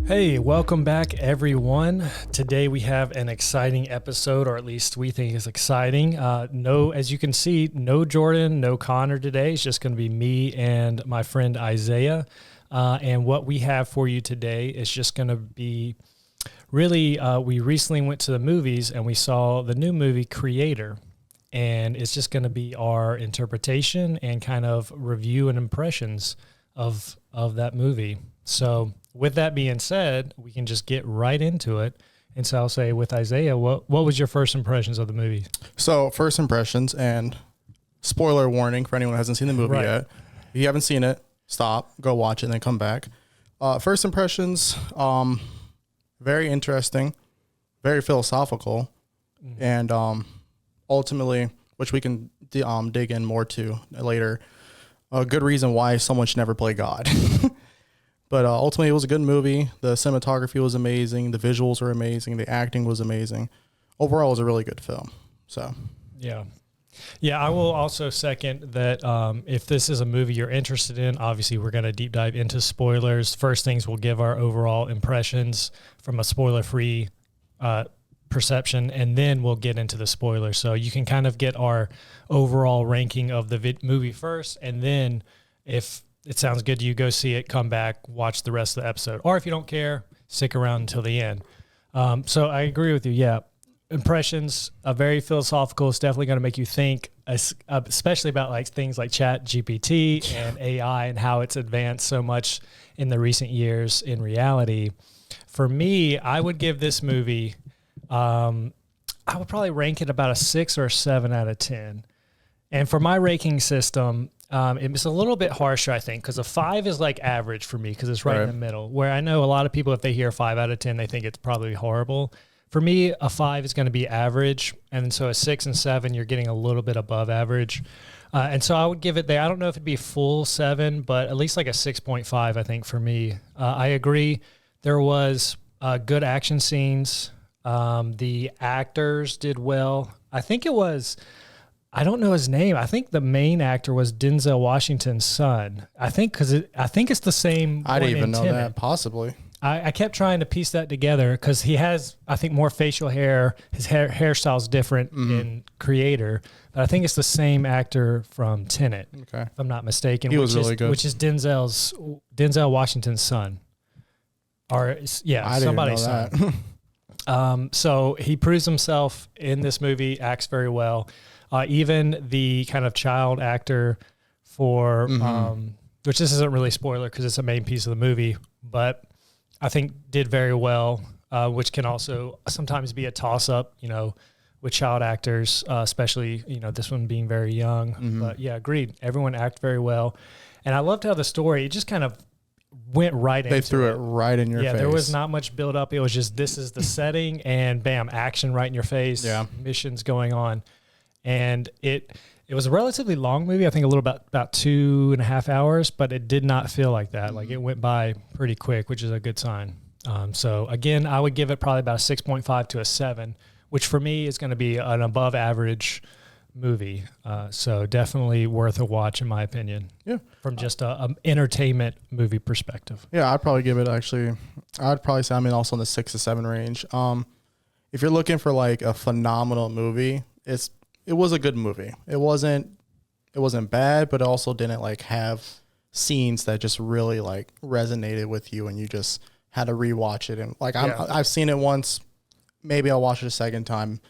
Hey, welcome back, everyone. Today we have an exciting episode, or at least we think it's exciting. As you can see, no Jordan, no Connor today. It's just going to be me and my friend Isaiah. And what we have for you today is just going to be really, we recently went to the movies and we saw the new movie Creator. And it's just going to be our interpretation and kind of review and impressions of that movie. So with that being said, we can just get right into it. And so I'll say with Isaiah, what was your first impressions of the movie? So first impressions, and spoiler warning for anyone who hasn't seen the movie yet. If you haven't seen it, stop, go watch it, and then come back. First impressions, very interesting, very philosophical, and ultimately, which we can dig in more to later, a good reason why someone should never play God. But ultimately, it was a good movie. The cinematography was amazing. The visuals were amazing. The acting was amazing. Overall, it was a really good film. So, yeah. I will also second that if this is a movie you're interested in, obviously we're going to deep dive into spoilers. First things, we'll give our overall impressions from a spoiler-free perception, and then we'll get into the spoilers. So you can kind of get our overall ranking of the movie first, and then if it sounds good to you, go see it, come back, watch the rest of the episode. Or if you don't care, stick around until the end. So I agree with you. Yeah. Impressions are very philosophical. It's definitely going to make you think, especially about like things like Chat GPT and AI and how it's advanced so much in the recent years in reality. For me, I would give this movie, I would probably rank it about a 6 or a 7 out of 10. And for my ranking system, it's a little bit harsher, I think, because a 5 is like average for me because it's right in the middle, where I know a lot of people, if they hear 5 out of 10, they think it's probably horrible. For me, a 5 is going to be average. And so a 6 and 7, you're getting a little bit above average. And so I would give it there. I don't know if it'd be a full 7, but at least like a 6.5, I think, for me. I agree. There was good action scenes. The actors did well. I think it was... I don't know his name. I think the main actor was Denzel Washington's son. I think it's the same. I didn't even know that. Possibly. I kept trying to piece that together because he has, I think, more facial hair. His hairstyle's different in Creator, but I think it's the same actor from Tenet. Okay, if I'm not mistaken. He was really good. Which is Denzel Washington's son. Or somebody's son. So he proves himself in this movie. Acts very well. Even the kind of child actor for, which this isn't really a spoiler because it's a main piece of the movie, but I think did very well, which can also sometimes be a toss-up, with child actors, especially, this one being very young. But yeah, agreed. Everyone acted very well. And I loved how the story, it just kind of went right into it. They threw it right in your face. Yeah, there was not much build up. It was just, this is the setting and bam, action right in your face. Yeah. Missions going on. And it was a relatively long movie. I think a little about 2.5 hours, but it did not feel like that. Like it went by pretty quick, which is a good sign. So again, I would give it probably about a 6.5 to a 7, which for me is going to be an above average movie. So definitely worth a watch in my opinion. Yeah. From just a entertainment movie perspective. Yeah. I'd probably give it I'd probably say I'm also in the 6 to 7 range. If you're looking for like a phenomenal movie, it was a good movie. It wasn't bad, but it also didn't like have scenes that just really like resonated with you and you just had to rewatch it. And like I've seen it once, maybe I'll watch it a second time.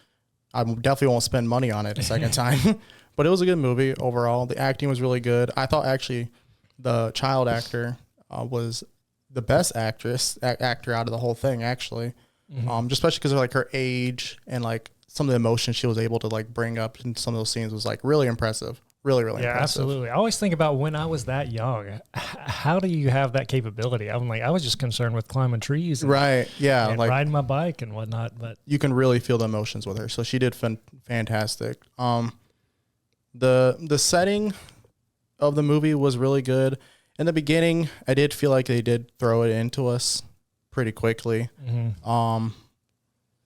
I definitely won't spend money on it a second time, but it was a good movie overall. The acting was really good. I thought actually the child actor was the best actor out of the whole thing actually. Just especially because of like her age and like some of the emotions she was able to like bring up in some of those scenes was like really impressive. Really impressive. Yeah, absolutely. I always think about when I was that young, how do you have that capability? I'm like, I was just concerned with climbing trees. And, right. Yeah. And like riding my bike and whatnot, but you can really feel the emotions with her. So she did fantastic. The setting of the movie was really good. In the beginning, I did feel like they did throw it into us pretty quickly.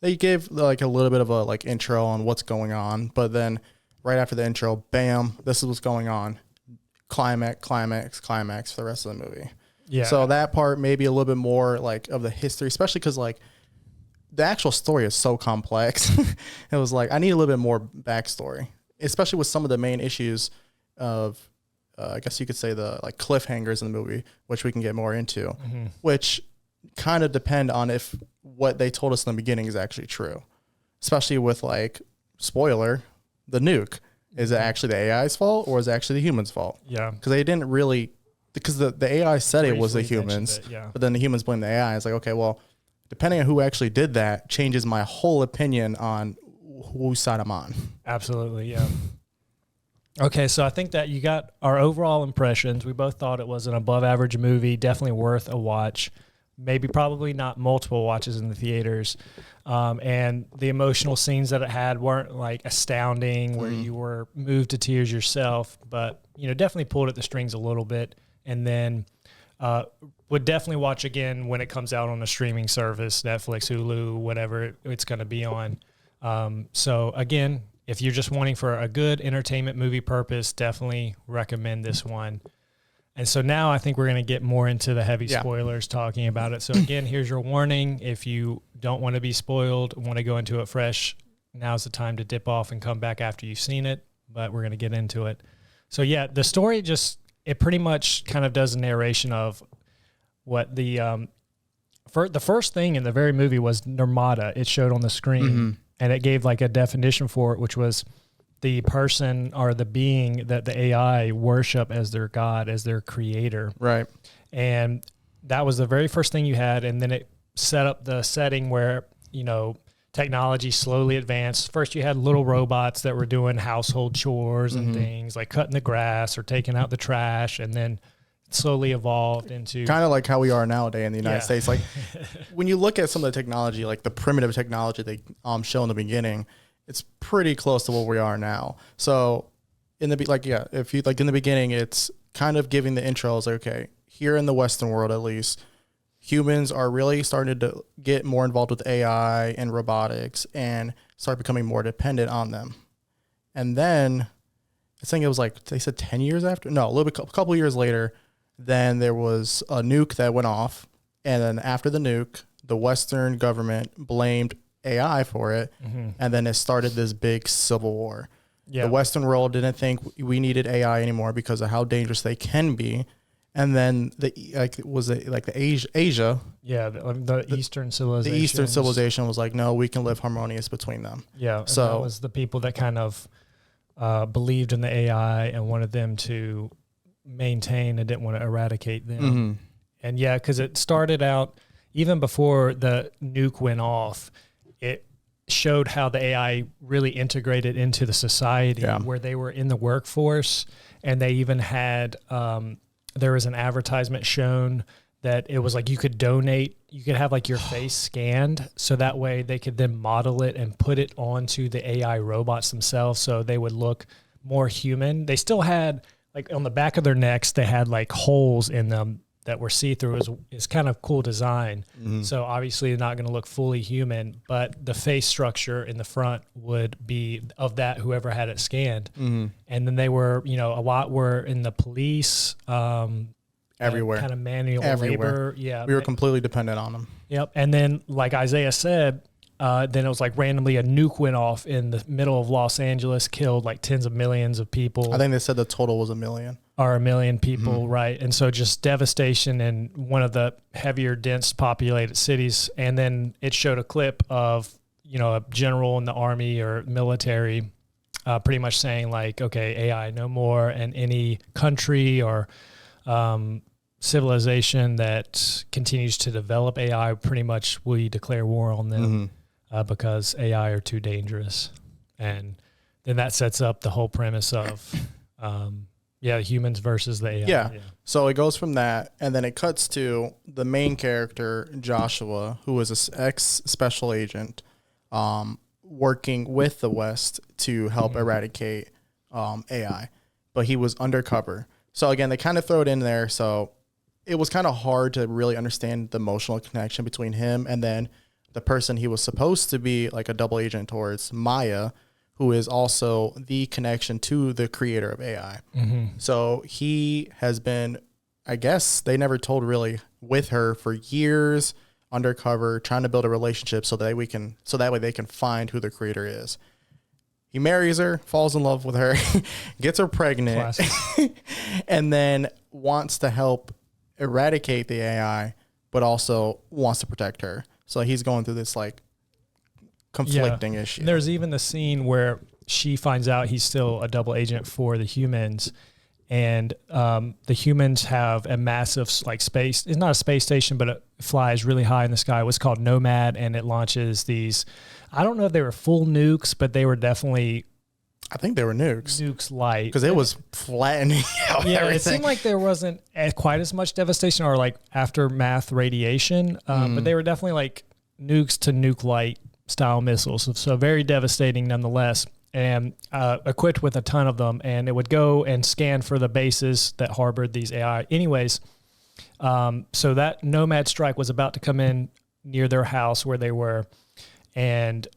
They gave like a little bit of a like intro on what's going on, but then right after the intro, bam, this is what's going on. Climax for the rest of the movie. Yeah. So that part maybe a little bit more like of the history, especially because like the actual story is so complex. It was like I need a little bit more backstory, especially with some of the main issues of I guess you could say the like cliffhangers in the movie, which we can get more into, which kind of depend on if what they told us in the beginning is actually true, especially with like spoiler, the nuke. Is it actually the AI's fault or is it actually the humans' fault? Yeah. Because they didn't really, because the AI said it was the Briefly humans, mentioned it, yeah. but then the humans blame the AI. It's like, okay, well, depending on who actually did that changes my whole opinion on whose side I'm on. Absolutely, yeah. Okay, so I think that you got our overall impressions. We both thought it was an above average movie, definitely worth a watch. Maybe probably not multiple watches in the theaters. And the emotional scenes that it had weren't like astounding where you were moved to tears yourself, but you know, definitely pulled at the strings a little bit. And then would definitely watch again when it comes out on a streaming service, Netflix, Hulu, whatever it's going to be on. So again, if you're just wanting for a good entertainment movie purpose, definitely recommend this one. And so now I think we're going to get more into the heavy spoilers talking about it. So again, here's your warning. If you don't want to be spoiled, want to go into it fresh, now's the time to dip off and come back after you've seen it, but we're going to get into it. So yeah, the story it pretty much kind of does a narration of what the first thing in the very movie was Nirmata. It showed on the screen and it gave like a definition for it, which was the person or the being that the AI worship as their God, as their creator. Right. And that was the very first thing you had. And then it set up the setting where, you know, technology slowly advanced. First you had little robots that were doing household chores and things like cutting the grass or taking out the trash. And then it slowly evolved into kind of like how we are nowadays in the United States. Like when you look at some of the technology, like the primitive technology they show in the beginning, it's pretty close to what we are now. So in the if you like in the beginning, it's kind of giving the intros. Like, okay, here in the Western world, at least, humans are really starting to get more involved with AI and robotics and start becoming more dependent on them. And then I think it was like they said 10 years after, no, a couple years later, then there was a nuke that went off, and then after the nuke, the Western government blamed AI for it, and then it started this big civil war. The Western world didn't think we needed AI anymore because of how dangerous they can be, and then the Asia, the Eastern civilization. The Eastern civilization was like, no, we can live harmonious between them. Yeah, so that was the people that kind of believed in the AI and wanted them to maintain and didn't want to eradicate them. And yeah, because it started out even before the nuke went off. It showed how the AI really integrated into the society where they were in the workforce, and they even had there was an advertisement shown that it was like you could donate, you could have like your face scanned, so that way they could then model it and put it onto the AI robots themselves, so they would look more human. They still had like on the back of their necks, they had like holes in them that were see-through. Is kind of cool design. So obviously they're not going to look fully human, but the face structure in the front would be of that whoever had it scanned. And then they were, you know, a lot were in the police, everywhere, kind of manual labor. Yeah, we were completely dependent on them. Yep. And then, like Isaiah said, then it was like randomly a nuke went off in the middle of Los Angeles, killed like tens of millions of people. I think they said the total was 1 million. Or 1 million people, right? And so just devastation in one of the heavier, dense populated cities. And then it showed a clip of, you know, a general in the army or military pretty much saying like, okay, AI no more, and any country or civilization that continues to develop AI, pretty much we declare war on them because AI are too dangerous. And then that sets up the whole premise of humans versus the AI. Yeah. So it goes from that, and then it cuts to the main character, Joshua, who is an ex-special agent working with the West to help eradicate AI. But he was undercover. So again, they kind of throw it in there. So it was kind of hard to really understand the emotional connection between him and then the person he was supposed to be like a double agent towards, Maya, who is also the connection to the creator of AI. So he has been I guess they never told really with her for years undercover, trying to build a relationship so that way they can find who the creator is. He marries her, falls in love with her, gets her pregnant, and then wants to help eradicate the AI, but also wants to protect her. So he's going through this like conflicting issue. And there's even the scene where she finds out he's still a double agent for the humans, and the humans have a massive like space. It's not a space station, but it flies really high in the sky. What's called Nomad, and it launches these. I don't know if they were full nukes, but they were definitely. I think they were nukes. Nukes light. Because it was flattening out everything. It seemed like there wasn't quite as much devastation or like aftermath radiation, but they were definitely like nukes to nuke light style missiles. So very devastating nonetheless, and equipped with a ton of them. And it would go and scan for the bases that harbored these AI. Anyways, so that Nomad strike was about to come in near their house where they were, and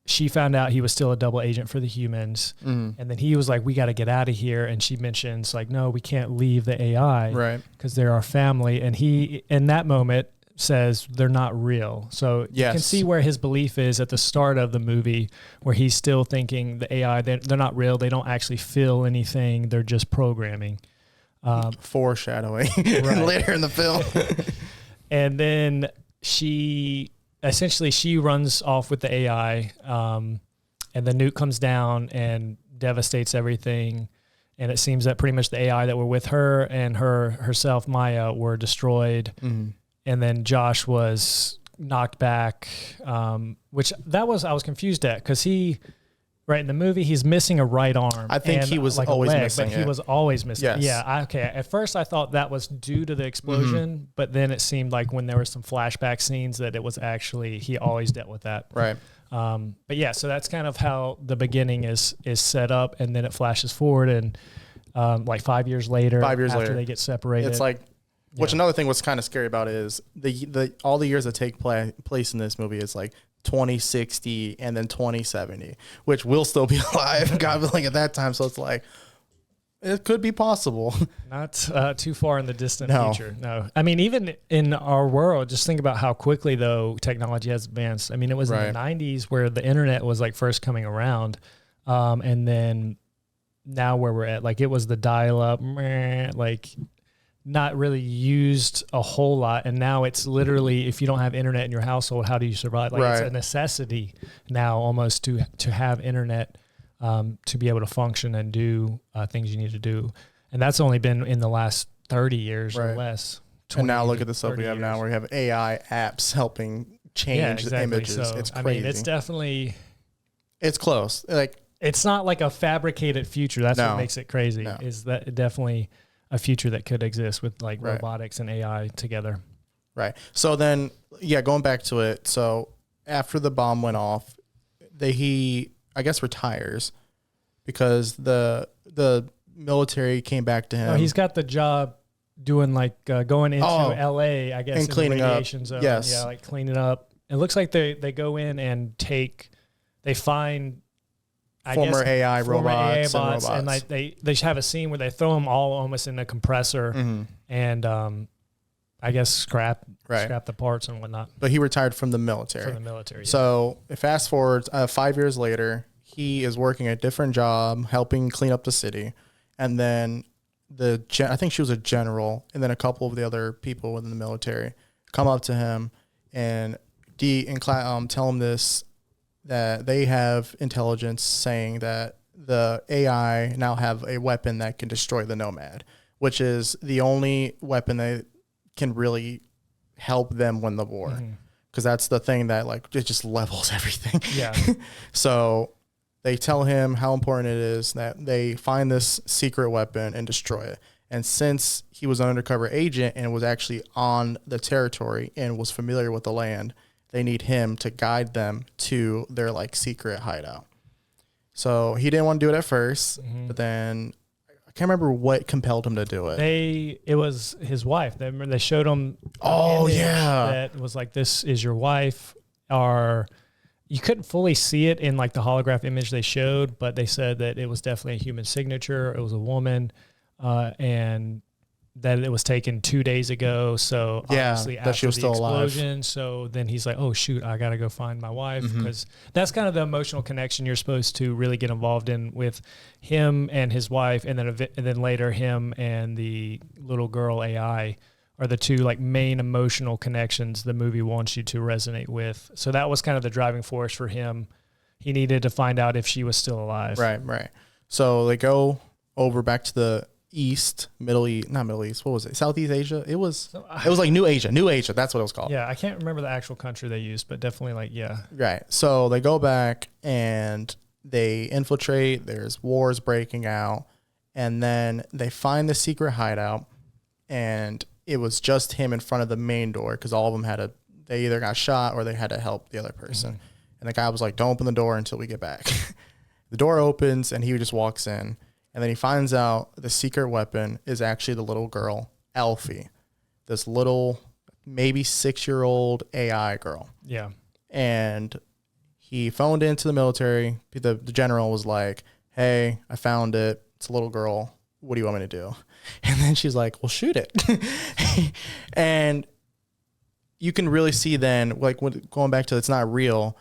she found out he was still a double agent for the humans. And then he was like, we got to get out of here. And she mentions like, no, we can't leave the AI because they're our family. And he, in that moment, says they're not real. So you can see where his belief is at the start of the movie, where he's still thinking the AI, they're not real. They don't actually feel anything. They're just programming. Foreshadowing later in the film. And then she runs off with the AI, and the nuke comes down and devastates everything. And it seems that pretty much the AI that were with her and herself, Maya, were destroyed. And then Josh was knocked back, which I was confused at, because in the movie, he's missing a right arm. I think he was like always missing it. But he was always missing it. Yes. Yeah, okay. At first, I thought that was due to the explosion, but then it seemed like when there were some flashback scenes that it was actually, he always dealt with that. Right. But yeah, so that's kind of how the beginning is set up, and then it flashes forward, and like 5 years later, after they get separated. It's like, which another thing what's kind of scary about it is all the years that take place in this movie is like 2060 and then 2070, which will still be alive, God willing, at that time. So it's like, it could be possible. Not too far in the distant future. No. I mean, even in our world, just think about how quickly, though, technology has advanced. I mean, it was in the 90s where the internet was like first coming around. And then now where we're at, like it was the dial-up, like not really used a whole lot. And now it's literally, if you don't have internet in your household, how do you survive? Like it's a necessity now almost to have internet to be able to function and do things you need to do. And that's only been in the last 30 years or less. And now look at the stuff we have now, where we have AI apps helping change the images. So, it's crazy. I mean, it's definitely... It's close. Like, it's not like a fabricated future. That's what makes it crazy, is that definitely a future that could exist with like robotics and AI together. Right. So then, going back to it. So after the bomb went off, he, I guess, retires because the military came back to him. Oh, he's got the job doing like going into LA, I guess, and cleaning the radiation up. zone. Yes. Yeah, like cleaning up. It looks like they go in and they find former AI robots, and like they have a scene where they throw them all almost in a compressor and I guess scrap the parts and whatnot. But he retired from the military. So fast forward 5 years later, he is working a different job, helping clean up the city, and then I think she was a general, and then a couple of the other people within the military come up to him and tell him this, that they have intelligence saying that the AI now have a weapon that can destroy the Nomad, which is the only weapon that can really help them win the war. Because that's the thing that like it just levels everything. Yeah. So they tell him how important it is that they find this secret weapon and destroy it. And since he was an undercover agent and was actually on the territory and was familiar with the land, they need him to guide them to their like secret hideout. So he didn't want to do it at first, but then I can't remember what compelled him to do it. It was his wife. They showed him. That was like, this is your wife. You couldn't fully see it in like the holograph image they showed, but they said that it was definitely a human signature. It was a woman, and that it was taken 2 days ago. So obviously that she after was the still alive. explosion, so then he's like, oh shoot, I got to go find my wife, because that's kind of the emotional connection you're supposed to really get involved in with him and his wife. And then later him and the little girl AI are the two like main emotional connections the movie wants you to resonate with. So that was kind of the driving force for him. He needed to find out if she was still alive. Right. So they go over back to the Middle East, not Middle East. What was it? Southeast Asia. It was like New Asia. That's what it was called. Yeah, I can't remember the actual country they used, but definitely like, yeah. Right. So they go back and they infiltrate. There's wars breaking out, and then they find the secret hideout, and it was just him in front of the main door because all of them they either got shot or they had to help the other person. And the guy was like, "Don't open the door until we get back." The door opens and he just walks in. And then he finds out the secret weapon is actually the little girl, Elfie, this little, maybe 6-year-old AI girl. Yeah. And he phoned into the military. The general was like, "Hey, I found it. It's a little girl. What do you want me to do?" And then she's like, "Well, shoot it." And you can really see then, like going back to it's not real,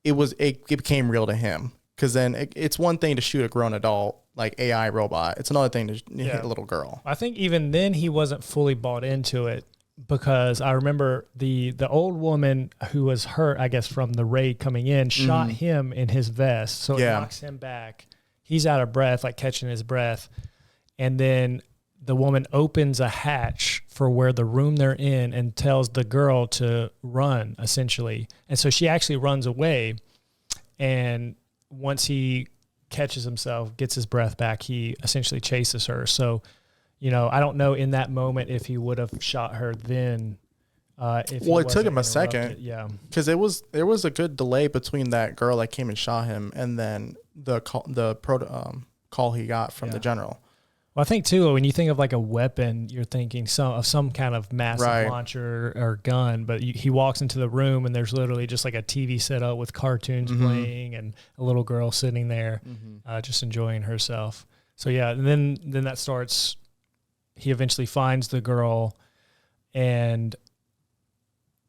it became real to him. Because then it's one thing to shoot a grown adult, like AI robot. It's another thing to hit a little girl. I think even then he wasn't fully bought into it, because I remember the old woman who was hurt, I guess, from the raid coming in, shot him in his vest. So it knocks him back. He's out of breath, like catching his breath. And then the woman opens a hatch for where the room they're in and tells the girl to run, essentially. And so she actually runs away. And once he catches himself, gets his breath back, he essentially chases her. So, I don't know in that moment if he would have shot her then. It took him a second. Yeah. Because there was a good delay between that girl that came and shot him and then the call he got from the general. Well, I think too, when you think of like a weapon, you're thinking of some kind of massive launcher or gun, but he walks into the room and there's literally just like a TV set up with cartoons playing and a little girl sitting there, just enjoying herself. So yeah, and then that starts. He eventually finds the girl, and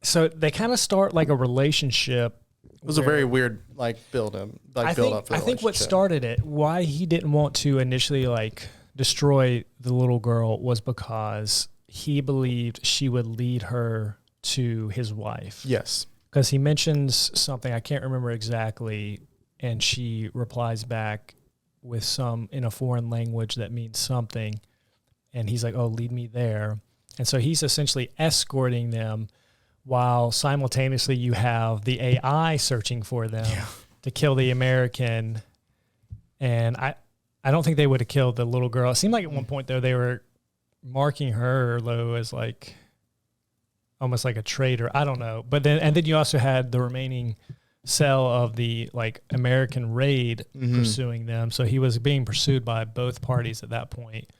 so they kind of start like a relationship. It was a very weird build up. I think what started it, why he didn't want to initially destroy the little girl, was because he believed she would lead her to his wife. Yes. Because he mentions something, I can't remember exactly, and she replies back with in a foreign language that means something. And he's like, "Oh, lead me there." And so he's essentially escorting them while simultaneously you have the AI searching for them to kill the American. And I don't think they would have killed the little girl. It seemed like at one point, though, they were marking her, though, as almost like a traitor. I don't know. But then you also had the remaining cell of the American raid pursuing them. So he was being pursued by both parties at that point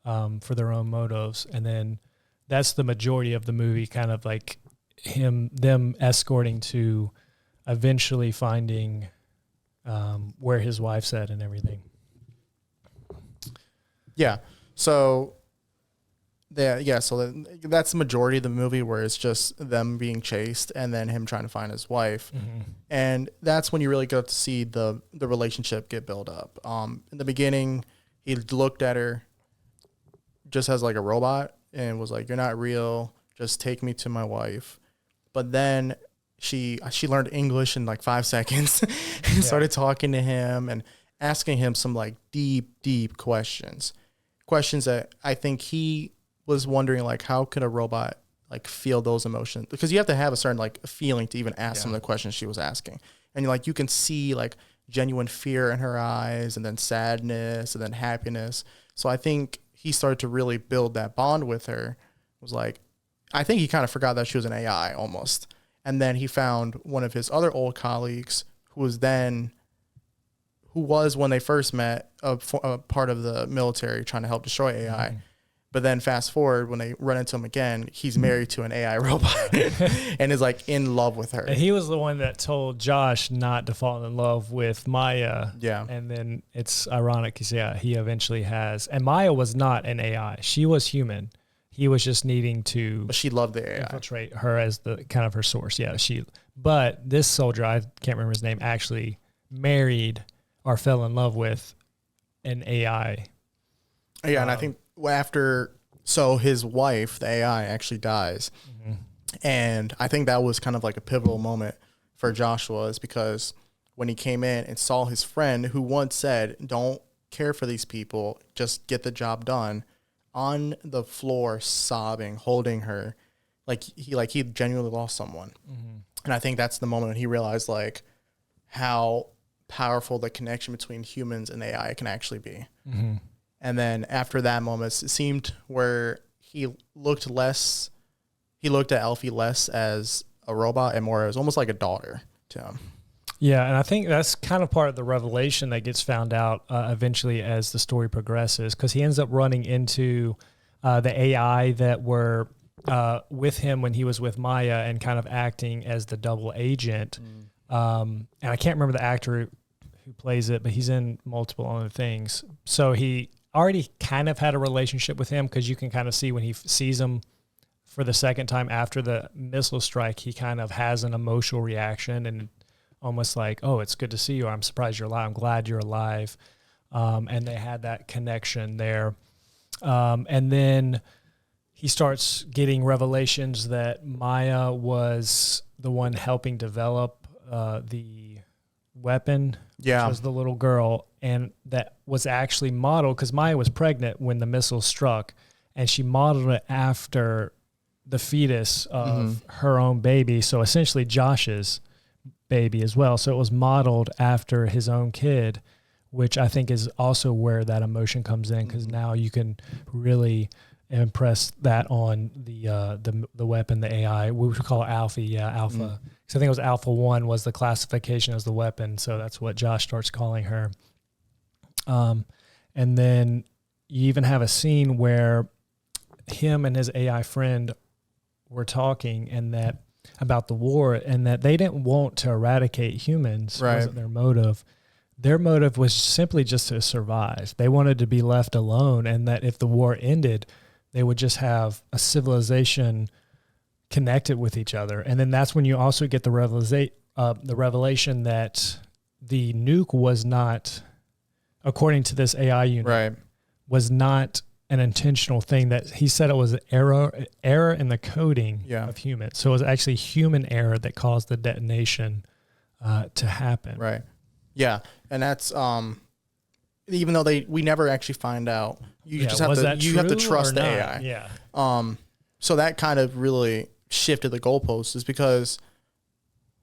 for their own motives. And then that's the majority of the movie, kind of like them escorting to eventually finding where his wife's at and everything. Yeah. So so that's the majority of the movie, where it's just them being chased and then him trying to find his wife. And that's when you really get to see the relationship get built up. In the beginning, he looked at her just as like a robot and was like, "You're not real. Just take me to my wife." But then she learned English in 5 seconds and started talking to him and asking him some deep questions that I think he was wondering, how could a robot feel those emotions? Because you have to have a certain feeling to even ask some of the questions she was asking. And you can see genuine fear in her eyes, and then sadness, and then happiness. So I think he started to really build that bond with her. I think he kind of forgot that she was an AI almost. And then he found one of his other old colleagues who was when they first met, a part of the military trying to help destroy AI. But then fast forward when they run into him again, he's married to an AI robot and is like in love with her. And he was the one that told Josh not to fall in love with Maya. Yeah. And then it's ironic because, he eventually has. And Maya was not an AI. She was human. He was just needing to But she loved the AI. infiltrate her as the kind of her source. Yeah, but this soldier, I can't remember his name, actually married or fell in love with an AI. Yeah, and I think so his wife, the AI, actually dies. Mm-hmm. And I think that was kind of like a pivotal moment for Joshua, is because when he came in and saw his friend who once said, don't care for these people, just get the job done, on the floor sobbing, holding her, he genuinely lost someone. Mm-hmm. And I think that's the moment when he realized like how powerful the connection between humans and AI can actually be. Mm-hmm. And then after that moment, it seemed where he looked at Alfie less as a robot and more as almost like a daughter to him. Yeah, and I think that's kind of part of the revelation that gets found out eventually as the story progresses, because he ends up running into the AI that were with him when he was with Maya and kind of acting as the double agent. And I can't remember the actor who plays it, but he's in multiple other things. So he already kind of had a relationship with him, because you can kind of see when he sees him for the second time after the missile strike, he kind of has an emotional reaction and almost like, oh, it's good to see you. I'm surprised you're alive. I'm glad you're alive. And they had that connection there. And then he starts getting revelations that Maya was the one helping develop the weapon, which was the little girl, and that was actually modeled because Maya was pregnant when the missile struck, and she modeled it after the fetus of her own baby. So essentially Josh's baby as well. So it was modeled after his own kid, which I think is also where that emotion comes in, because now you can really impress that on the weapon, the AI. We would call it Alpha. Yeah, Alpha. So I think it was Alpha 1 was the classification as the weapon. So that's what Josh starts calling her. And then you even have a scene where him and his AI friend were talking about the war, and that they didn't want to eradicate humans. Right. Wasn't their motive. Their motive was simply just to survive. They wanted to be left alone, and that if the war ended, they would just have a civilization connected with each other. And then that's when you also get the revelation that the nuke was not, according to this AI unit, was not an intentional thing. That he said it was an error in the coding of humans. So it was actually human error that caused the detonation to happen. Right. Yeah. And that's even though we never actually find out. You just have to trust the AI. Yeah. So that kind of really shifted the goalposts, is because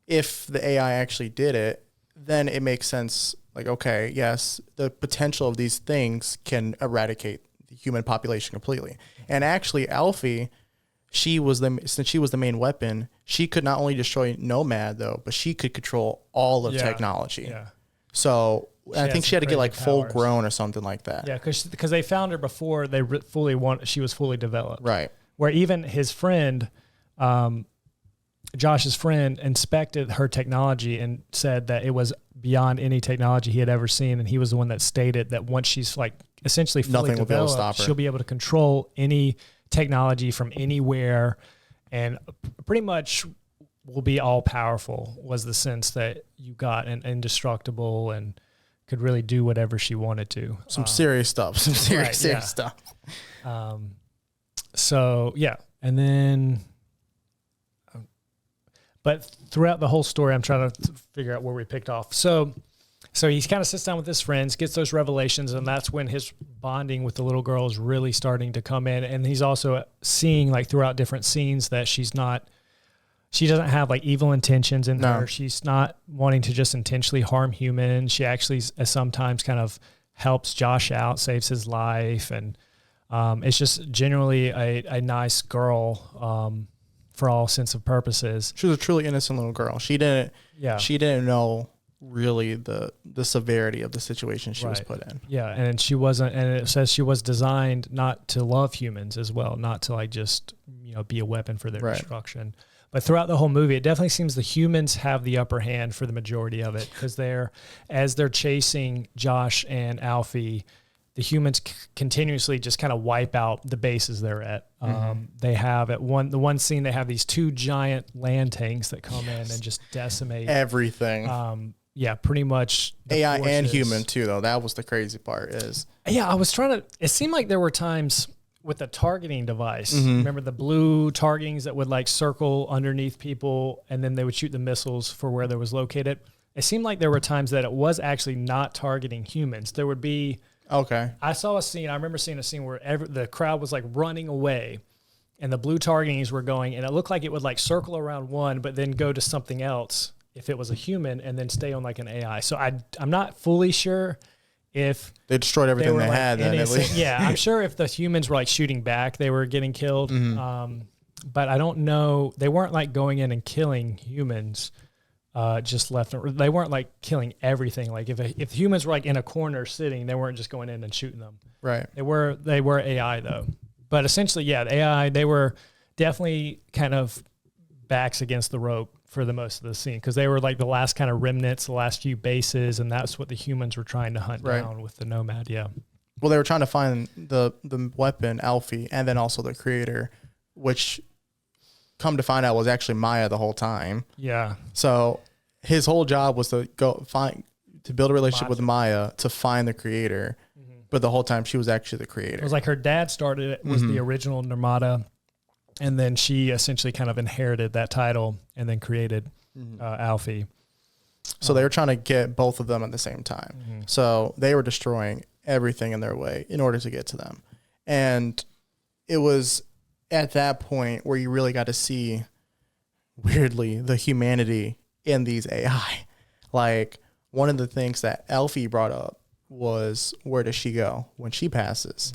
if the AI actually did it, then it makes sense. Like, okay, yes, the potential of these things can eradicate the human population completely. And actually, Alfie, since she was the main weapon, she could not only destroy Nomad though, but she could control all of technology. Yeah. So I think she had to get like full grown or something like that. Yeah, because they found her before they she was fully developed. Right. Where even his friend, Josh's friend, inspected her technology and said that it was beyond any technology he had ever seen, and he was the one that stated that once she's like essentially fully nothing will be able to stop her. She'll be able to control any technology from anywhere, and pretty much will be all powerful, was the sense that you got, and indestructible, and could really do whatever she wanted to. Some serious stuff. Some serious stuff. So yeah, and then, but throughout the whole story, I'm trying to figure out where we picked off. So he kind of sits down with his friends, gets those revelations, and that's when his bonding with the little girl is really starting to come in. And he's also seeing, like, throughout different scenes that she doesn't have like evil intentions in her. She's not wanting to just intentionally harm humans. She actually sometimes kind of helps Josh out, saves his life. And it's just generally a nice girl for all sense of purposes. She was a truly innocent little girl. She didn't know really the severity of the situation she was put in. Yeah, and she wasn't, and it says she was designed not to love humans as well, not to like just, you know, be a weapon for their destruction. But throughout the whole movie, it definitely seems the humans have the upper hand for the majority of it, because as they're chasing Josh and Alfie, the humans continuously just kind of wipe out the bases they're at. They have the one scene, they have these 2 giant land tanks that come in and just decimate everything. Yeah, pretty much AI and human too, though. That was the crazy part. I was trying to. It seemed like there were times with the targeting device. Remember the blue targetings that would like circle underneath people, and then they would shoot the missiles for where they was located. It seemed like there were times that it was actually not targeting humans. There would be. Okay. I saw a scene. I remember seeing a scene where the crowd was like running away, and the blue targetings were going, and it looked like it would like circle around one, but then go to something else if it was a human, and then stay on like an AI. So I'm not fully sure if they destroyed everything they had. Then at least. Yeah, I'm sure if the humans were like shooting back, they were getting killed. But I don't know. They weren't like going in and killing humans. Just left. They weren't like killing everything. Like if humans were like in a corner sitting, they weren't just going in and shooting them. Right. They were AI though. But essentially, yeah, the AI, they were definitely kind of backs against the rope for the most of the scene, because they were like the last kind of remnants, the last few bases, and that's what the humans were trying to hunt down with the Nomad. Yeah. Well, they were trying to find the weapon, Alfie, and then also the creator, which come to find out was actually Maya the whole time. Yeah. So his whole job was to build a relationship with Maya to find the creator. But the whole time she was actually the creator. It was like her dad started it, was the original Nirmata, and then she essentially kind of inherited that title and then created Alfie. So they were trying to get both of them at the same time. So they were destroying everything in their way in order to get to them. And it was at that point where you really got to see, weirdly, the humanity in these AI. Like, one of the things that Alfie brought up was, where does she go when she passes?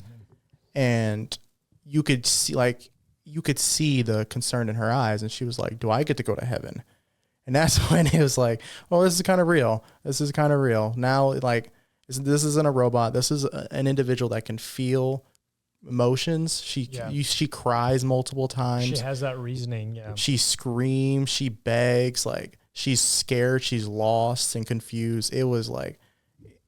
And you could see the concern in her eyes, and she was like, do I get to go to heaven? And that's when it was like, oh, this is kind of real. This is kind of real. Now, like, this isn't a robot. This is an individual that can feel emotions. She cries multiple times. She has that reasoning. Yeah. She screams. She begs. Like, she's scared. She's lost and confused. It was like,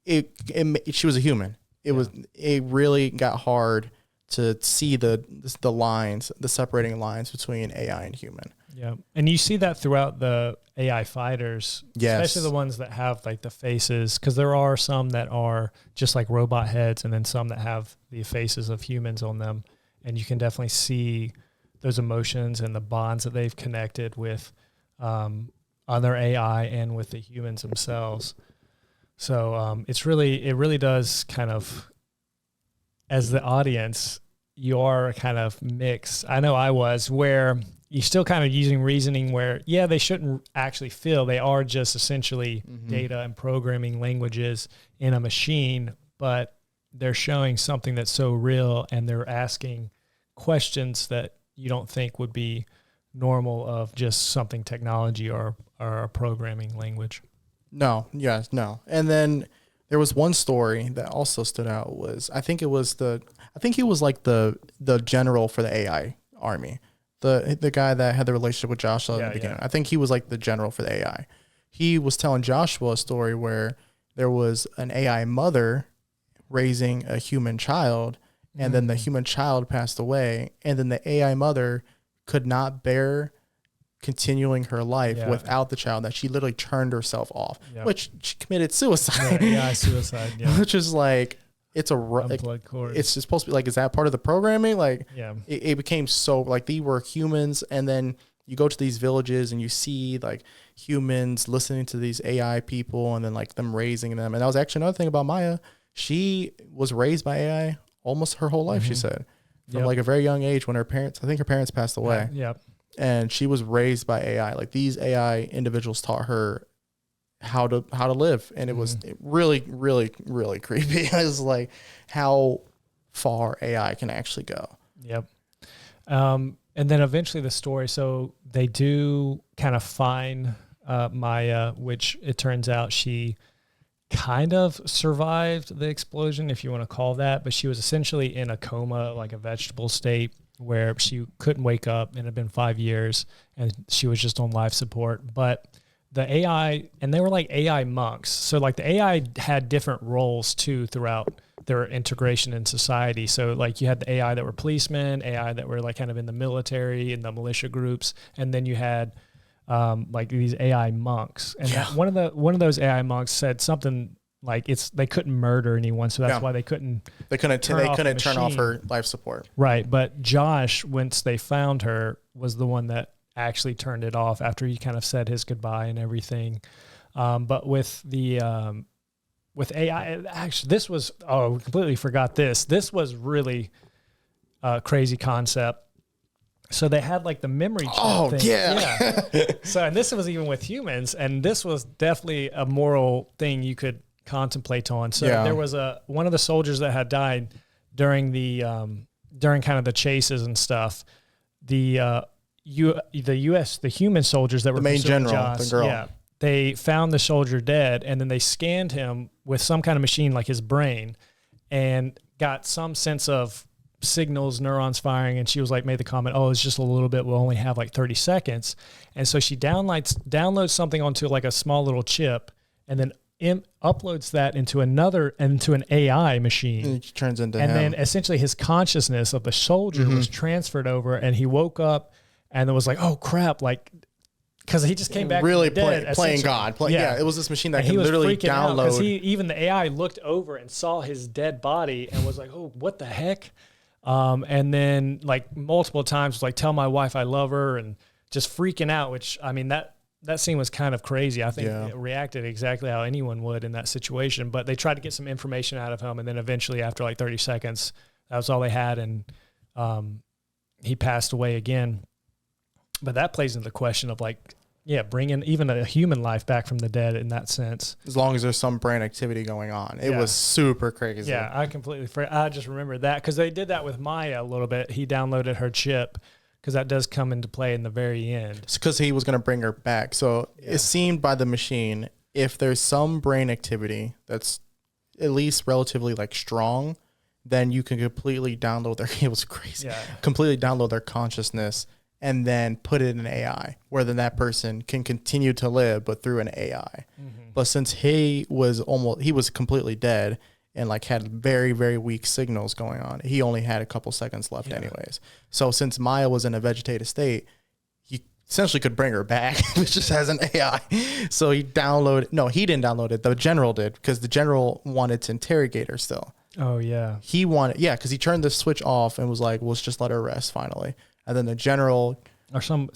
she was a human. It really got hard to see the lines, the separating lines between AI and human. Yeah. And you see that throughout the AI fighters, especially the ones that have like the faces, because there are some that are just like robot heads, and then some that have the faces of humans on them. And you can definitely see those emotions and the bonds that they've connected with other AI and with the humans themselves. So it really does kind of, as the audience, you are kind of mixed. I know I was, where you're still kind of using reasoning where, yeah, they shouldn't actually feel. They are just essentially data and programming languages in a machine, but they're showing something that's so real, and they're asking questions that you don't think would be normal of just something technology or a programming language. No. And then there was one story that also stood out was, I think he was like the general for the AI army. The guy that had the relationship with Joshua in the beginning. I think he was like the general for the AI. He was telling Joshua a story where there was an AI mother raising a human child, and then the human child passed away, and then the AI mother could not bear continuing her life without the child, that she literally turned herself off, which she committed suicide. Suicide. Yeah. Which is like, it's it's supposed to be like, is that part of the programming? Like, it became so like, they were humans, and then you go to these villages and you see like humans listening to these AI people, and then like them raising them. And that was actually another thing about Maya. She was raised by AI almost her whole life. She said, from like a very young age, when her parents passed away. And she was raised by AI. Like, these AI individuals taught her how to live. And it was really, really, really creepy. It was like how far AI can actually go. Yep. And then eventually the story, so they do kind of find Maya, which it turns out she kind of survived the explosion, if you want to call that, but she was essentially in a coma, like a vegetable state, where she couldn't wake up, and it had been 5 years, and she was just on life support. But the AI, and they were like AI monks. So like the AI had different roles too throughout their integration in society. So like you had the AI that were policemen, AI that were like kind of in the military, in the militia groups, and then you had like these AI monks. And that, one of those AI monks said something like they couldn't murder anyone, so that's why they couldn't turn off her life support. Right, but Josh, once they found her, was the one that actually turned it off after he kind of said his goodbye and everything. But with the with AI, actually, this was we completely forgot this. This was really a crazy concept. So they had like the memory chip thing. Yeah. So, and this was even with humans, and this was definitely a moral thing you could contemplate on. So there was one of the soldiers that had died during the during kind of the chases and stuff. The human soldiers that were the main general, Josh, the girl. They found the soldier dead, and then they scanned him with some kind of machine, like his brain, and got some sense of signals, neurons firing. And she was like, made the comment, "Oh, it's just a little bit. We'll only have like 30 seconds." And so she downloads something onto like a small little chip, and then uploads that into an AI machine. And it turns into and him. then essentially his consciousness of the soldier was transferred over, and he woke up and it was like, oh crap, like, because he just came back really dead, playing God. It was this machine that could literally download. Because even the AI looked over and saw his dead body and was like, oh, what the heck? And then like multiple times was like, tell my wife I love her, and just freaking out, which, I mean, that scene was kind of crazy. I think it reacted exactly how anyone would in that situation, but they tried to get some information out of him. And then eventually after like 30 seconds, that was all they had. And he passed away again. But that plays into the question of like, bringing even a human life back from the dead in that sense. As long as there's some brain activity going on. It was super crazy. Yeah, I just remember that because they did that with Maya a little bit. He downloaded her chip because that does come into play in the very end. It's because he was going to bring her back. So it seemed by the machine, if there's some brain activity that's at least relatively like strong, then you can completely download it was crazy. Yeah. Completely download their consciousness and then put it in AI, where then that person can continue to live, but through an AI. Mm-hmm. But since he was completely dead and like had very, very weak signals going on, he only had a couple seconds left anyways. So since Maya was in a vegetative state, he essentially could bring her back. It just has an AI. So he didn't download it. The general did, because the general wanted to interrogate her still. Oh yeah. Because he turned the switch off and was like, let's just let her rest finally. And then the general and then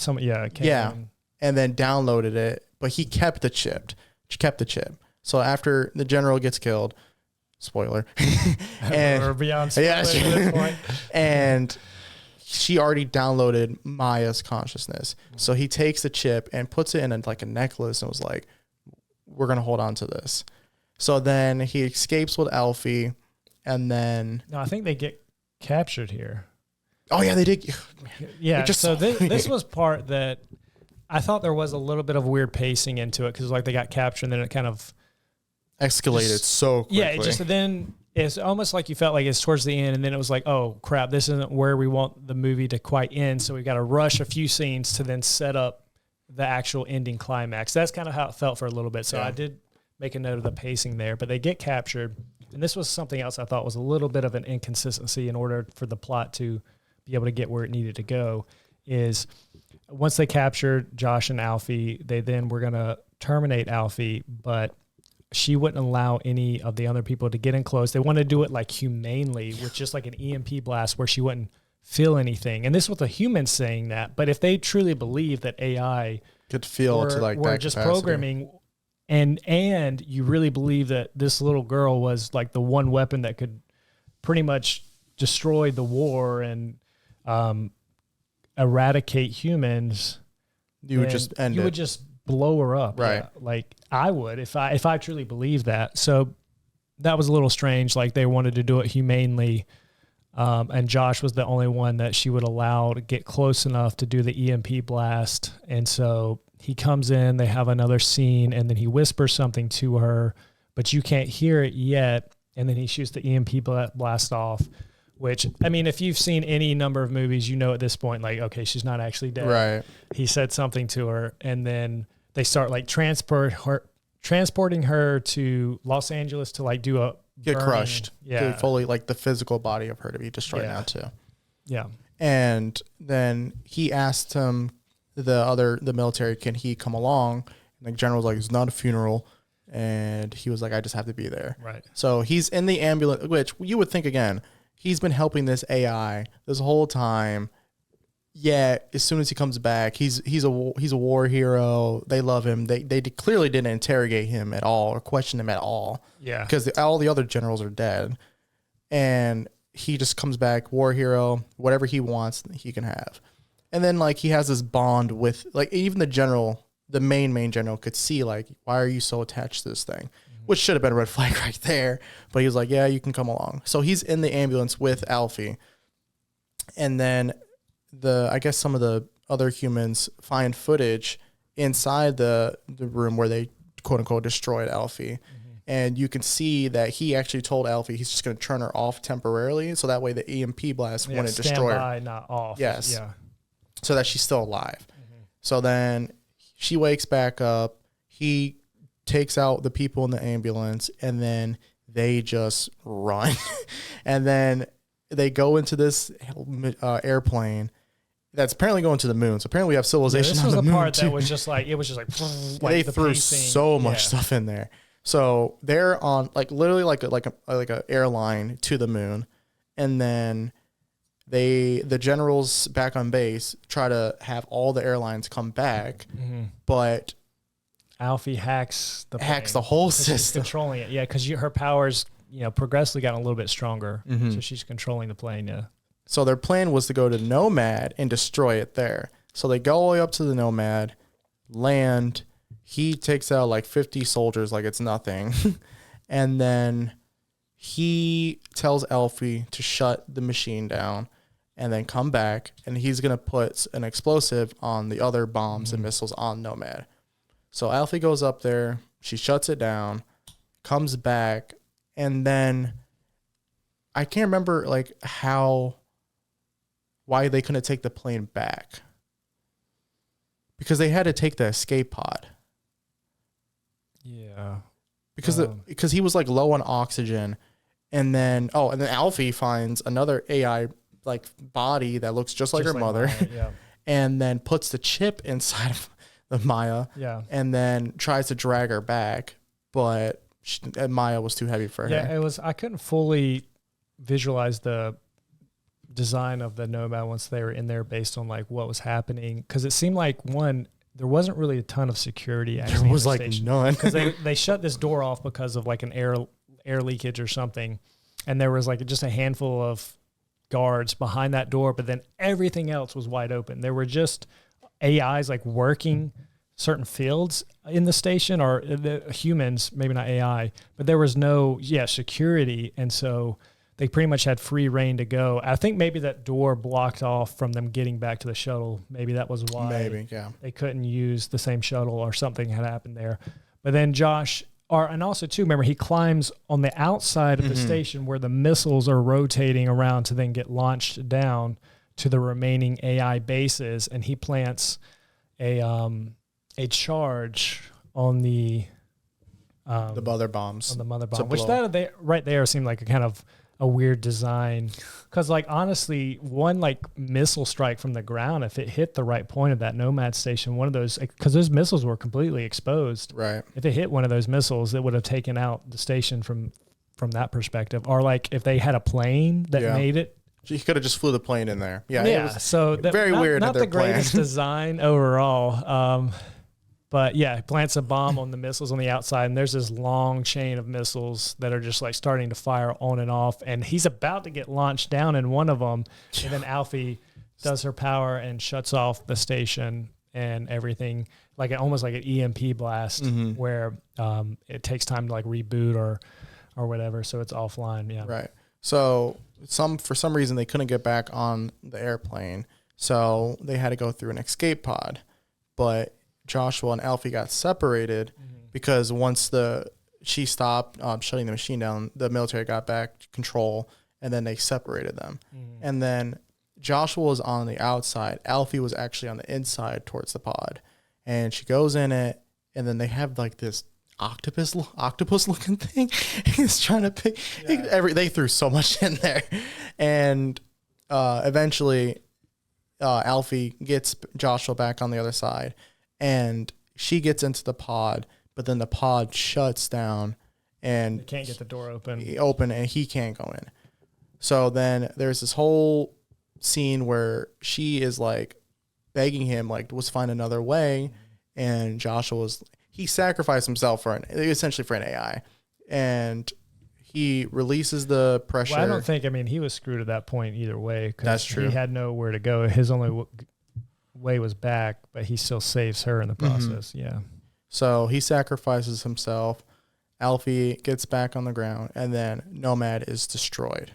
downloaded it, but he kept the chip. So after the general gets killed, spoiler, and or beyond spoiler at this point, and she already downloaded Maya's consciousness. So he takes the chip and puts it in like a necklace and was like, we're going to hold on to this. So then he escapes with Alfie, and then no, I think they get captured here. Oh yeah, they did. Yeah. So this was part that I thought there was a little bit of weird pacing into it, because like they got captured and then it kind of escalated so quickly. Yeah, it just then it's almost like you felt like it's towards the end, and then it was like, oh crap, this isn't where we want the movie to quite end, so we got to rush a few scenes to then set up the actual ending climax. That's kind of how it felt for a little bit. So I did make a note of the pacing there, but they get captured, and this was something else I thought was a little bit of an inconsistency in order for the plot to be able to get where it needed to go. Is once they captured Josh and Alfie, they then were going to terminate Alfie, but she wouldn't allow any of the other people to get in close. They wanted to do it like humanely, with just like an EMP blast where she wouldn't feel anything. And this was a human saying that, but if they truly believe that AI could feel to like that just capacity. Programming, and you really believe that this little girl was like the one weapon that could pretty much destroy the war and eradicate humans, you would just end it. You would just blow her up. Right. Yeah. Like I would if I truly believed that. So that was a little strange. Like they wanted to do it humanely. And Josh was the only one that she would allow to get close enough to do the EMP blast. And so he comes in, they have another scene, and then he whispers something to her, but you can't hear it yet. And then he shoots the EMP blast off, which, I mean, if you've seen any number of movies, you know at this point, like, okay, she's not actually dead. Right. He said something to her, and then they start like transporting her to Los Angeles to like do a Get burning. crushed. Yeah. Fully, like the physical body of her to be destroyed now too. Yeah. And then he asked him, the military, can he come along? And the general was like, it's not a funeral. And he was like, I just have to be there. Right. So he's in the ambulance, which you would think, again, he's been helping this AI this whole time. Yet as soon as he comes back, he's a war hero. They love him. They clearly didn't interrogate him at all or question him at all. Yeah. Because all the other generals are dead. And he just comes back, war hero, whatever he wants, he can have. And then like he has this bond with, like, even the general, the main general could see, like, why are you so attached to this thing? Which should have been a red flag right there. But he was like, yeah, you can come along. So he's in the ambulance with Alfie. And then I guess some of the other humans find footage inside the room where they quote unquote destroyed Alfie. And you can see that he actually told Alfie he's just going to turn her off temporarily. So that way the EMP blast wouldn't destroy her. Standby, not off. Yes. Yeah. So that she's still alive. So then she wakes back up. He takes out the people in the ambulance, and then they just run. And then they go into this airplane that's apparently going to the moon. So apparently we have civilization This on was the the moon part too. that was just like, it was just like, They the threw pacing. so much stuff in there. So they're on like literally like a airline to the moon, and then the generals back on base try to have all the airlines come back, but Alfie hacks the whole 'cause she's system. controlling it. Yeah, because her powers, progressively gotten a little bit stronger. So she's controlling the plane. Yeah. So their plan was to go to Nomad and destroy it there. So they go all the way up to the Nomad, land. He takes out like 50 soldiers like it's nothing. And then he tells Alfie to shut the machine down and then come back. And he's going to put an explosive on the other bombs and missiles on Nomad. So Alfie goes up there. She shuts it down, comes back. And then I can't remember like why they couldn't take the plane back. Because they had to take the escape pod. Yeah. Because he was like low on oxygen, and then Alfie finds another AI like body that looks just like her mother, Maya, yeah. and then puts the chip inside of the Maya, and then tries to drag her back, but Maya was too heavy for her. Yeah, it was. I couldn't fully visualize the design of the Nomad once they were in there based on like what was happening, because it seemed like there wasn't really a ton of security. Actually, there was like none, because they shut this door off because of like an air leakage or something, and there was like just a handful of guards behind that door, but then everything else was wide open. There were just AIs like working certain fields in the station, or the humans, maybe not AI, but there was no security, and so they pretty much had free reign to go. I think maybe that door blocked off from them getting back to the shuttle. Maybe that was why they couldn't use the same shuttle, or something had happened there. But then and also too, remember, he climbs on the outside of the station where the missiles are rotating around to then get launched down to the remaining AI bases, and he plants a charge on the mother bombs. On the mother bomb, which right there seemed like a kind of a weird design, because like honestly, one like missile strike from the ground, if it hit the right point of that Nomad station, one of those, because those missiles were completely exposed, right? If it hit one of those missiles, it would have taken out the station from that perspective. Or like if they had a plane that made it, he could have just flew the plane in there. Yeah. It was so very weird. Not the greatest design overall. But yeah, it plants a bomb on the missiles on the outside, and there's this long chain of missiles that are just like starting to fire on and off, and he's about to get launched down in one of them, and then Alfie does her power and shuts off the station and everything, like almost like an EMP blast, where it takes time to like reboot or whatever, so it's offline. Yeah, right. So for some reason they couldn't get back on the airplane, so they had to go through an escape pod, but Joshua and Alfie got separated because once she stopped shutting the machine down, the military got back control, and then they separated them. And then Joshua was on the outside. Alfie was actually on the inside towards the pod. And she goes in it, and then they have like this octopus looking thing. He's trying to pick they threw so much in there. And eventually Alfie gets Joshua back on the other side, and she gets into the pod, but then the pod shuts down and you can't get the door open and he can't go in. So then there's this whole scene where she is like begging him, like, let's find another way. And Joshua he sacrificed himself essentially for an AI, and he releases the pressure. Well, I don't think, he was screwed at that point either way. That's true. He had nowhere to go. His only way was back, but he still saves her in the process. Yeah. So he sacrifices himself. Alfie gets back on the ground, and then Nomad is destroyed.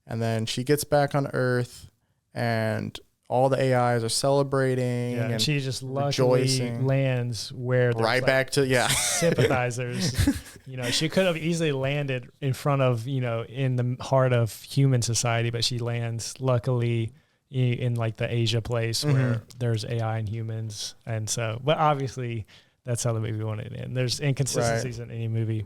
And then she gets back on Earth, and all the AIs are celebrating. Yeah, and she just luckily lands where right back to sympathizers. She could have easily landed in front of, in the heart of human society, but she lands luckily in like the Asia place where there's AI and humans. And so, but obviously that's how the movie wanted to end. There's inconsistencies in any movie.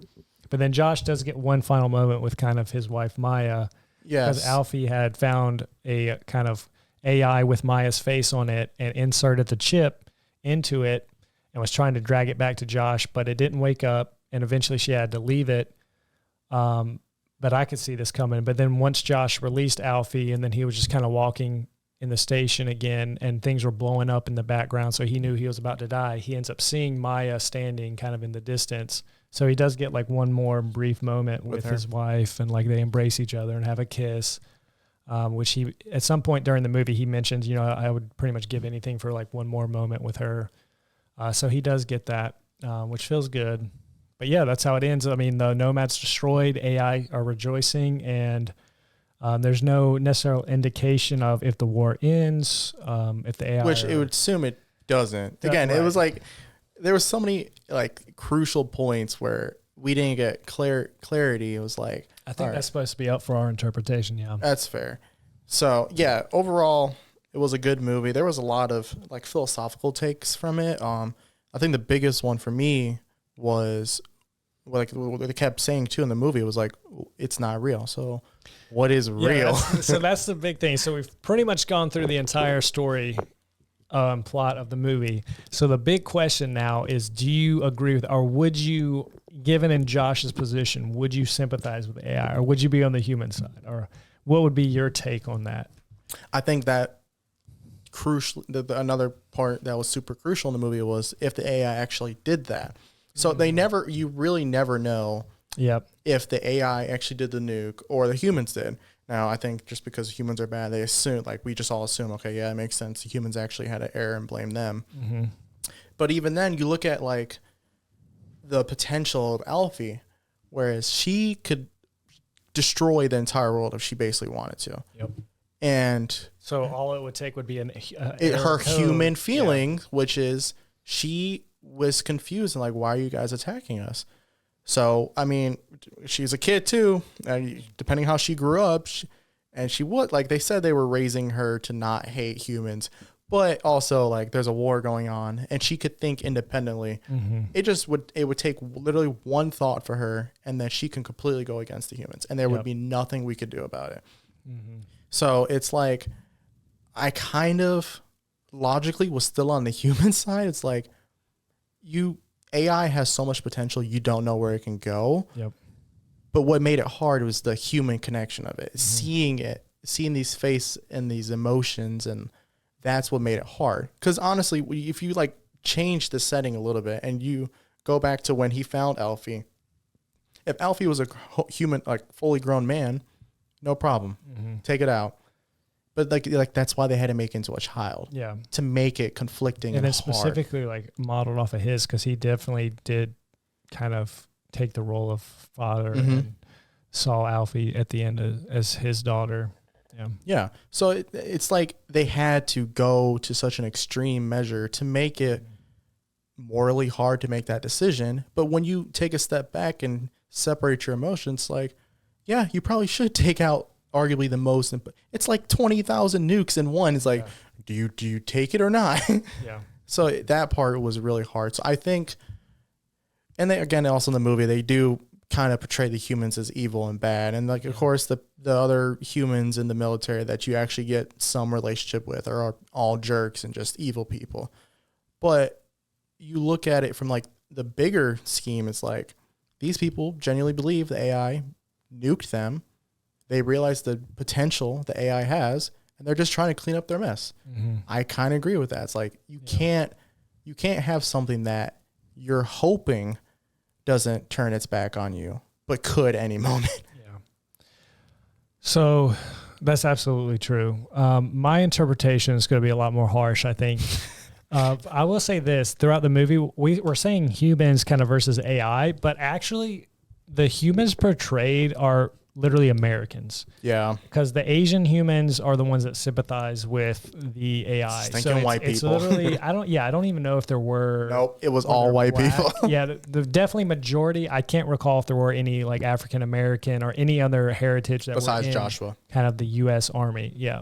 But then Josh does get one final moment with kind of his wife, Maya. Yes. Because Alfie had found a kind of AI with Maya's face on it and inserted the chip into it and was trying to drag it back to Josh, but it didn't wake up, and eventually she had to leave it. But I could see this coming. But then once Josh released Alfie, and then he was just kind of walking in the station again, and things were blowing up in the background, so he knew he was about to die. He ends up seeing Maya standing kind of in the distance. So he does get like one more brief moment with his wife, and like they embrace each other and have a kiss. Which he, at some point during the movie, he mentions, I would pretty much give anything for like one more moment with her. So he does get that, which feels good. But yeah, that's how it ends. The Nomad's destroyed, AI are rejoicing, and there's no necessary indication of if the war ends, if the AI... Which it would assume it doesn't. Again, It was like, there was so many like crucial points where we didn't get clarity. It was like... I think that's supposed to be up for our interpretation, yeah. That's fair. So, yeah, overall, it was a good movie. There was a lot of, like, philosophical takes from it. I think the biggest one for me was, like, what they kept saying, too, in the movie was, like, it's not real. So, what is real? So that's the big thing. So we've pretty much gone through the entire story plot of the movie. So the big question now is, do you agree with, or would you, given in Josh's position, would you sympathize with AI, or would you be on the human side, or what would be your take on that? I think that crucial, another part that was super crucial in the movie was if the AI actually did that. So you really never know if the AI actually did the nuke or the humans did. Now, I think just because humans are bad, they assume, like, we just all assume, okay, yeah, it makes sense. The humans actually had an error and blame them. Mm-hmm. But even then, you look at, like, the potential of Alfie, whereas she could destroy the entire world if she basically wanted to. Yep. And so all it would take would be her human feeling, which is she was confused and like, why are you guys attacking us? So, she's a kid too, and depending how she grew up, she would, like they said, they were raising her to not hate humans, but also like there's a war going on, and she could think independently. Mm-hmm. It would take literally one thought for her, and then she can completely go against the humans, and there would be nothing we could do about it. Mm-hmm. So it's like, I kind of logically was still on the human side. It's like, AI has so much potential, you don't know where it can go. Yep. But what made it hard was the human connection of it, seeing these face and these emotions, and that's what made it hard. Because honestly, if you like change the setting a little bit and you go back to when he found Alfie, if Alfie was a human, like fully grown man, no problem, take it out. But like that's why they had to make it into a child. Yeah. To make it conflicting and then hard. Specifically like modeled off of his, because he definitely did kind of take the role of father and saw Alfie at the end as his daughter. Yeah. Yeah. So it's like they had to go to such an extreme measure to make it morally hard to make that decision. But when you take a step back and separate your emotions, like, yeah, you probably should take out arguably the most. It's like 20,000 nukes in one. It's like, do you take it or not? Yeah. So that part was really hard. So I think, and they, again, also in the movie, they do kind of portray the humans as evil and bad. And like, of course, the other humans in the military that you actually get some relationship with are all jerks and just evil people. But you look at it from like the bigger scheme, it's like these people genuinely believe the AI nuked them. They realize the potential the AI has, and they're just trying to clean up their mess. Mm-hmm. I kind of agree with that. It's like you can't have something that you're hoping doesn't turn its back on you, but could any moment. Yeah. So that's absolutely true. My interpretation is going to be a lot more harsh, I think. I will say this, throughout the movie, we're saying humans kind of versus AI, but actually the humans portrayed are literally Americans. Yeah. Because the Asian humans are the ones that sympathize with the AI. Stinking white people. It's literally, I don't even know if there were. Nope. It was all white people. Yeah. The definitely majority. I can't recall if there were any like African American or any other heritage that besides were in Joshua, kind of the U.S. Army. Yeah.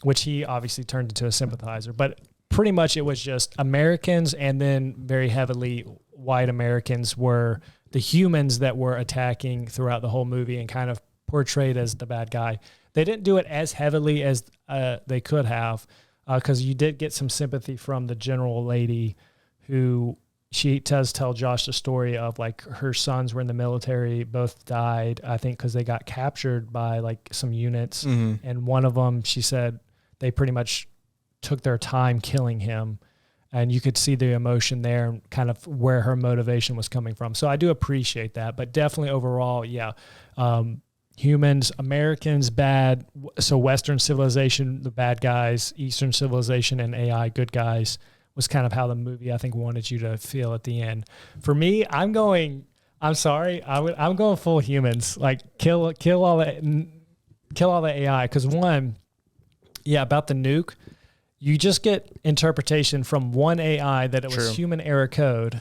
Which he obviously turned into a sympathizer, but pretty much it was just Americans, and then very heavily white Americans were the humans that were attacking throughout the whole movie and kind of portrayed as the bad guy. They didn't do it as heavily as they could have, because you did get some sympathy from the general lady who she does tell Josh the story of like her sons were in the military, both died, I think, because they got captured by like some units. Mm-hmm. And one of them, she said, they pretty much took their time killing him. And you could see the emotion there and kind of where her motivation was coming from. So I do appreciate that, but definitely overall, yeah. Humans, Americans, bad. So Western civilization, the bad guys, Eastern civilization and AI, good guys, was kind of how the movie, I think, wanted you to feel at the end. For me, I'm going full humans, like kill all the AI. Cause one, yeah, about the nuke, you just get interpretation from one AI that it was human error code.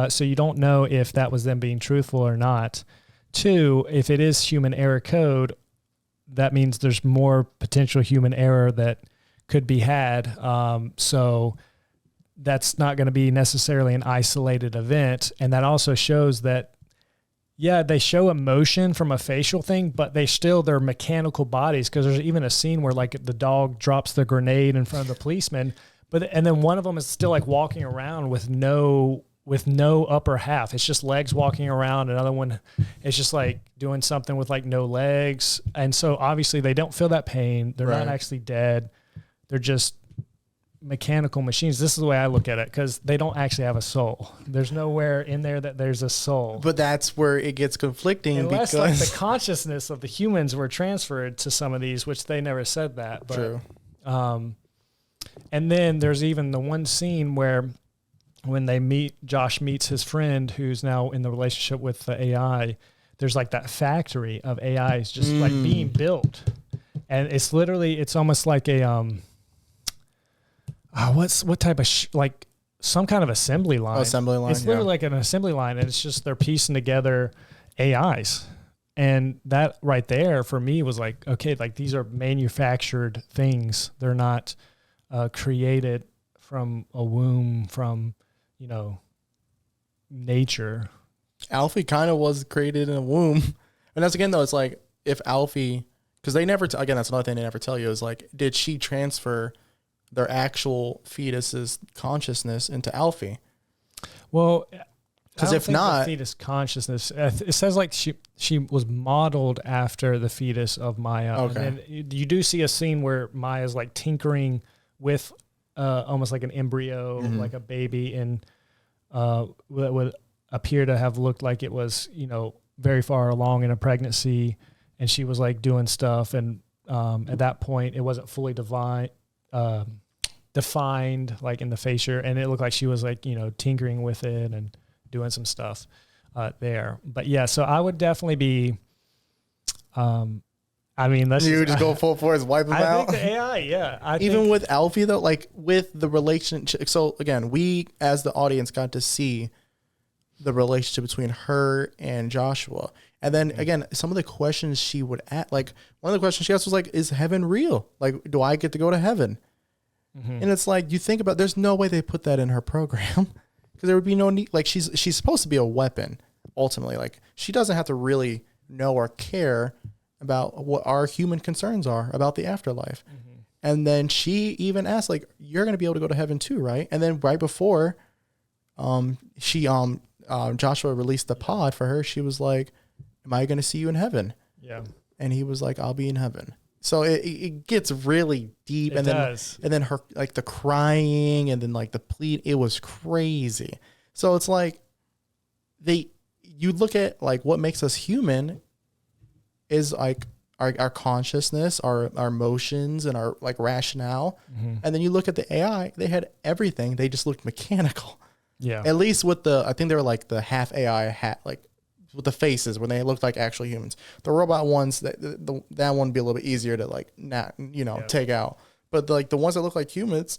So you don't know if that was them being truthful or not. Two, if it is human error code, that means there's more potential human error that could be had. So that's not going to be necessarily an isolated event. And that also shows that, yeah, they show emotion from a facial thing, but they're mechanical bodies. Because there's even a scene where like the dog drops the grenade in front of the policeman, and then one of them is still like walking around with no upper half. It's just legs walking around. Another one is just like doing something with like no legs. And so obviously they don't feel that pain. They're not actually dead. They're just mechanical machines. This is the way I look at it, because they don't actually have a soul. There's nowhere in there that there's a soul. But that's where it gets conflicting. Unless because like the consciousness of the humans were transferred to some of these, which they never said that. But, true. And then there's even the one scene where when Josh meets his friend who's now in the relationship with the AI, there's like that factory of AIs just like being built. And it's literally, it's almost like a, what type of, like some kind of assembly line. Assembly line. It's literally like an assembly line, and it's just, they're piecing together AIs. And that right there for me was like, okay, like these are manufactured things. They're not created from a womb, from, nature. Alfie kind of was created in a womb. And that's again, though, it's like if Alfie, because they never, again, that's another thing they never tell you is like, did she transfer their actual fetus's consciousness into Alfie? Well, because if not, the fetus consciousness, it says like she was modeled after the fetus of Maya. Okay. And then you do see a scene where Maya's like tinkering with almost like an embryo, like a baby, and that would appear to have looked like it was, very far along in a pregnancy, and she was like doing stuff. And at that point, it wasn't fully defined like in the facial, and it looked like she was like, tinkering with it and doing some stuff there. But yeah, so I would definitely be I mean, that's You just go full force, wipe them I out. think the AI, yeah. Even with Alfie though, like with the relationship. So again, we as the audience got to see the relationship between her and Joshua. And then again, some of the questions she would ask, like one of the questions she asked was like, is heaven real? Like, do I get to go to heaven? And it's like, you think about, there's no way they put that in her program because there would be no need. Like she's supposed to be a weapon ultimately. Like she doesn't have to really know or care about what our human concerns are about the afterlife. And then she even asked like, you're going to be able to go to heaven too, right? And then right before Joshua released the pod for her, she was like, am I going to see you in heaven? Yeah. And he was like, I'll be in heaven. So it gets really deep. It does. And then her, like the crying and then like the plead, it was crazy. So it's like you look at like what makes us human is like our consciousness, our emotions and our like rationale. And then you look at the AI, they had everything. They just looked mechanical. Yeah. At least with I think they were like the half AI like with the faces when they looked like actual humans. The robot ones, that one would be a little bit easier to like not, take out. But like the ones that look like humans,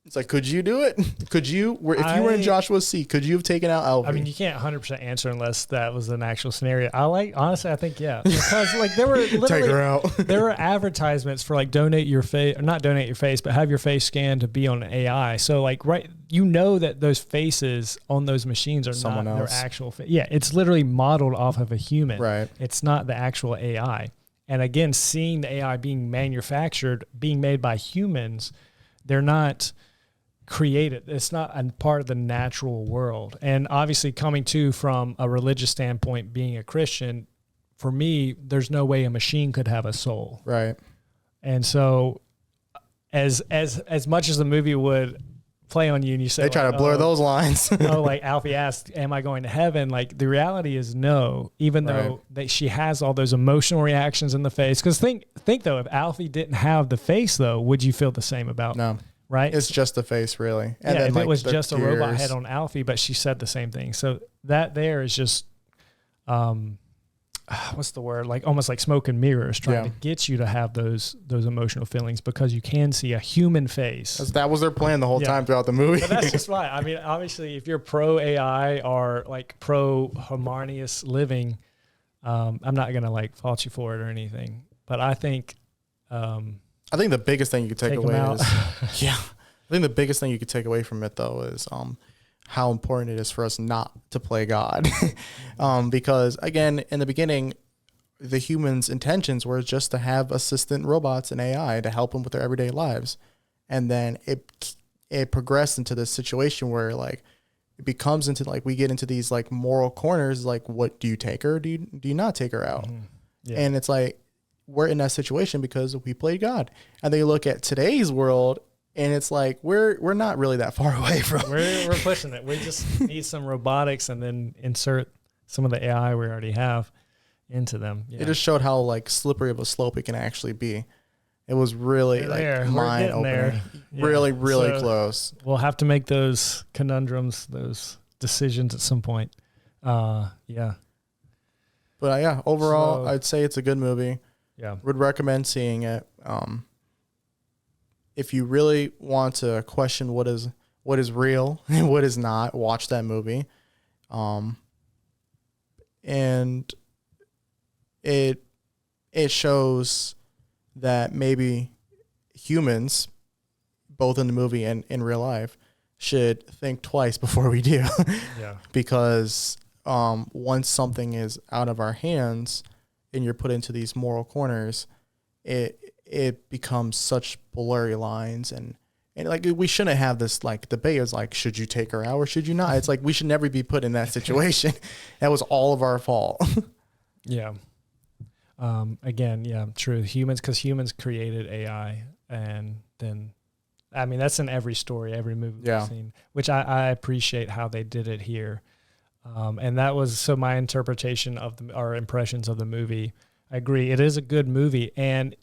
it's like, could you do it? Could you, if you were in Joshua's seat, could you have taken out Alfie? I mean, you can't 100% answer unless that was an actual scenario. Honestly, I think, yeah. Because like there were literally, take her out. There were advertisements for like donate your face, or not donate your face, but have your face scanned to be on an AI. So like, right, that those faces on those machines are Someone not else. their actual face. Yeah, it's literally modeled off of a human. Right. It's not the actual AI. And again, seeing the AI being manufactured, being made by humans, they're not created. It's not a part of the natural world. And obviously coming from a religious standpoint, being a Christian, for me, there's no way a machine could have a soul. Right. And so as much as the movie would play on you and you say, they try to blur those lines. like Alfie asked, am I going to heaven? Like the reality is no, even though she has all those emotional reactions in the face. Because think though, if Alfie didn't have the face though, would you feel the same about No. Right? It's just the face, really. And then, if like, it was just a robot tears. head on Alfie, but she said the same thing. So that there is just, what's the word? Like almost like smoke and mirrors, trying to get you to have those emotional feelings because you can see a human face. That was their plan the whole time throughout the movie. But that's just why. I mean, obviously, if you're pro AI or like pro harmonious living, I'm not gonna like fault you for it or anything. But I think. I think the biggest thing you could take away out. is, I think the biggest thing you could take away from it though is how important it is for us not to play God, because again, in the beginning, the humans' intentions were just to have assistant robots and AI to help them with their everyday lives, and then it progressed into this situation where like it becomes into like we get into these like moral corners, like what do you take her, do you not take her out, and it's like. We're in that situation because we played God. And then you look at today's world and it's like, we're not really that far away from. We're pushing it. We just need some robotics and then insert some of the AI we already have into them. Yeah. It just showed how like slippery of a slope it can actually be. It was really like mind opening. Yeah. Really close. We'll have to make those conundrums, those decisions at some point. Yeah. But overall, I'd say it's a good movie. Yeah. Would recommend seeing it. If you really want to question what is real and what is not, watch that movie. And it shows that maybe humans, both in the movie and in real life, should think twice before we do. Yeah. Because once something is out of our hands and you're put into these moral corners, it becomes such blurry lines and like we shouldn't have this like debate. It's like, should you take her out or should you not? It's like we should never be put in that situation. That was all of our fault. Yeah. Again, yeah, true. Because humans created AI, and then, I mean, that's in every story, every movie we've seen, which I appreciate how they did it here. And that was, so my interpretation of our impressions of the movie. I agree. It is a good movie. And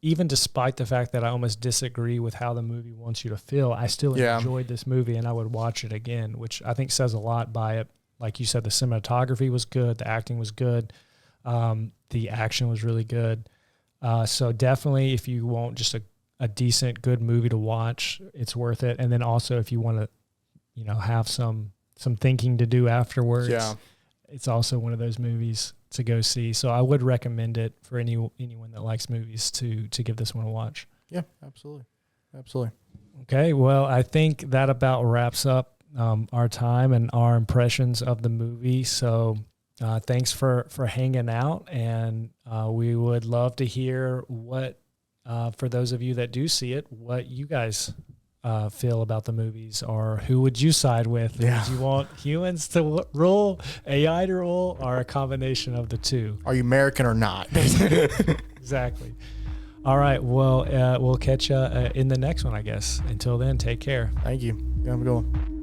even despite the fact that I almost disagree with how the movie wants you to feel, I still enjoyed this movie and I would watch it again, which I think says a lot by it. Like you said, the cinematography was good. The acting was good. The action was really good. So definitely, if you want just a decent, good movie to watch, it's worth it. And then also, if you want to, have some thinking to do afterwards, it's also one of those movies to go see. So I would recommend it for anyone that likes movies to give this one a watch. Yeah, absolutely. Okay, well, I think that about wraps up our time and our impressions of the movie. So thanks for hanging out, and we would love to hear what, for those of you that do see it, what you guys feel about the movies, or who would you side with? Yeah. Would you want humans to rule, AI to rule, or a combination of the two? Are you American or not? Exactly. All right. Well, we'll catch you in the next one, I guess. Until then, take care. Thank you. Yeah, have a good one.